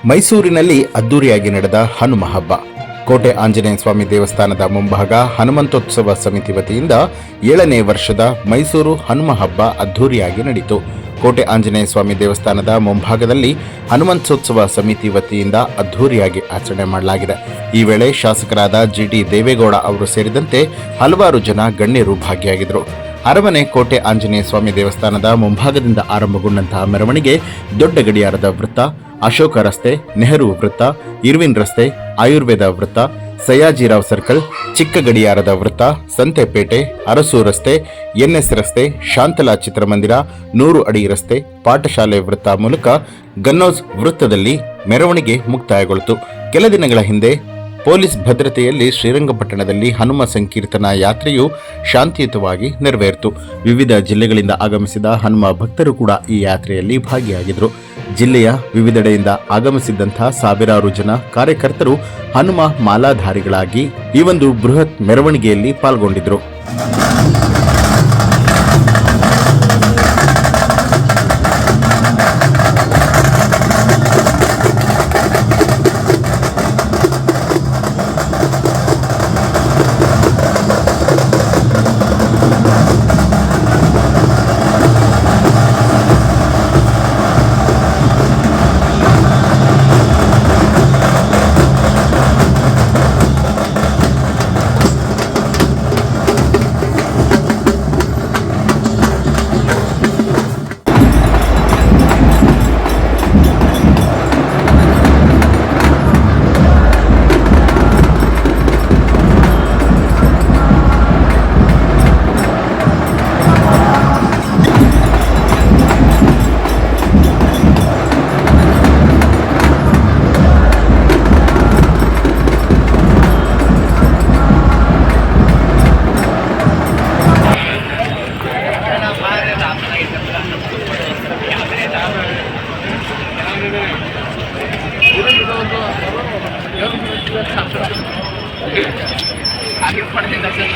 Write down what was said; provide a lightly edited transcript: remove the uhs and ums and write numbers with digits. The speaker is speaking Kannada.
ಮೈಸೂರಿನಲ್ಲಿ ಅದ್ದೂರಿಯಾಗಿ ನಡೆದ ಹನುಮ ಹಬ್ಬ. ಕೋಟೆ ಆಂಜನೇಯ ಸ್ವಾಮಿ ದೇವಸ್ಥಾನದ ಮುಂಭಾಗ ಹನುಮಂತೋತ್ಸವ ಸಮಿತಿ ವತಿಯಿಂದ 7ನೇ ವರ್ಷದ ಮೈಸೂರು ಹನುಮ ಹಬ್ಬ ಅದ್ದೂರಿಯಾಗಿ ನಡೆಯಿತು. ಕೋಟೆ ಆಂಜನೇಯ ಸ್ವಾಮಿ ದೇವಸ್ಥಾನದ ಮುಂಭಾಗದಲ್ಲಿ ಹನುಮಂತೋತ್ಸವ ಸಮಿತಿ ವತಿಯಿಂದ ಅದ್ದೂರಿಯಾಗಿ ಆಚರಣೆ ಮಾಡಲಾಗಿದೆ. ಈ ವೇಳೆ ಶಾಸಕರಾದ ಜಿಟಿ ದೇವೇಗೌಡ ಅವರು ಸೇರಿದಂತೆ ಹಲವಾರು ಜನ ಗಣ್ಯರು ಭಾಗಿಯಾಗಿದ್ದರು. ಅರಮನೆ ಕೋಟೆ ಆಂಜನೇಯ ಸ್ವಾಮಿ ದೇವಸ್ಥಾನದ ಮುಂಭಾಗದಿಂದ ಆರಂಭಗೊಂಡಂತಹ ಮೆರವಣಿಗೆ ದೊಡ್ಡ ಗಡಿಯಾರದ ವೃತ್ತ, ಅಶೋಕ ರಸ್ತೆ, ನೆಹರು ವೃತ್ತ, ಇರ್ವಿನ್ ರಸ್ತೆ, ಆಯುರ್ವೇದ ವೃತ್ತ, ಸಯಾಜಿರಾವ್ ಸರ್ಕಲ್, ಚಿಕ್ಕ ಗಡಿಯಾರದ ವೃತ್ತ, ಸಂತೆಪೇಟೆ, ಅರಸು ರಸ್ತೆ, ಎನ್ಎಸ್ ರಸ್ತೆ, ಶಾಂತಲಾ ಚಿತ್ರಮಂದಿರ, 100 ಅಡಿ ರಸ್ತೆ, ಪಾಠಶಾಲೆ ವೃತ್ತ ಮೂಲಕ ಗನ್ನೌಜ್ ವೃತ್ತದಲ್ಲಿ ಮೆರವಣಿಗೆ ಮುಕ್ತಾಯಗೊಳಿತು. ಕೆಲ ದಿನಗಳ ಹಿಂದೆ ಪೊಲೀಸ್ ಭದ್ರತೆಯಲ್ಲಿ ಶ್ರೀರಂಗಪಟ್ಟಣದಲ್ಲಿ ಹನುಮ ಸಂಕೀರ್ತನ ಯಾತ್ರೆಯು ಶಾಂತಿಯುತವಾಗಿ ನೆರವೇರಿತು. ವಿವಿಧ ಜಿಲ್ಲೆಗಳಿಂದ ಆಗಮಿಸಿದ ಹನುಮ ಭಕ್ತರು ಕೂಡ ಈ ಯಾತ್ರೆಯಲ್ಲಿ ಭಾಗಿಯಾಗಿದ್ದರು. ಜಿಲ್ಲೆಯ ವಿವಿಧೆಡೆಯಿಂದ ಆಗಮಿಸಿದ್ದಂತಹ ಸಾವಿರಾರು ಜನ ಕಾರ್ಯಕರ್ತರು ಹನುಮ ಮಾಲಾಧಾರಿಗಳಾಗಿ ಈ ಒಂದು ಬೃಹತ್ ಮೆರವಣಿಗೆಯಲ್ಲಿ ಪಾಲ್ಗೊಂಡಿದ್ದರು. आगे पढ़ने दर्शन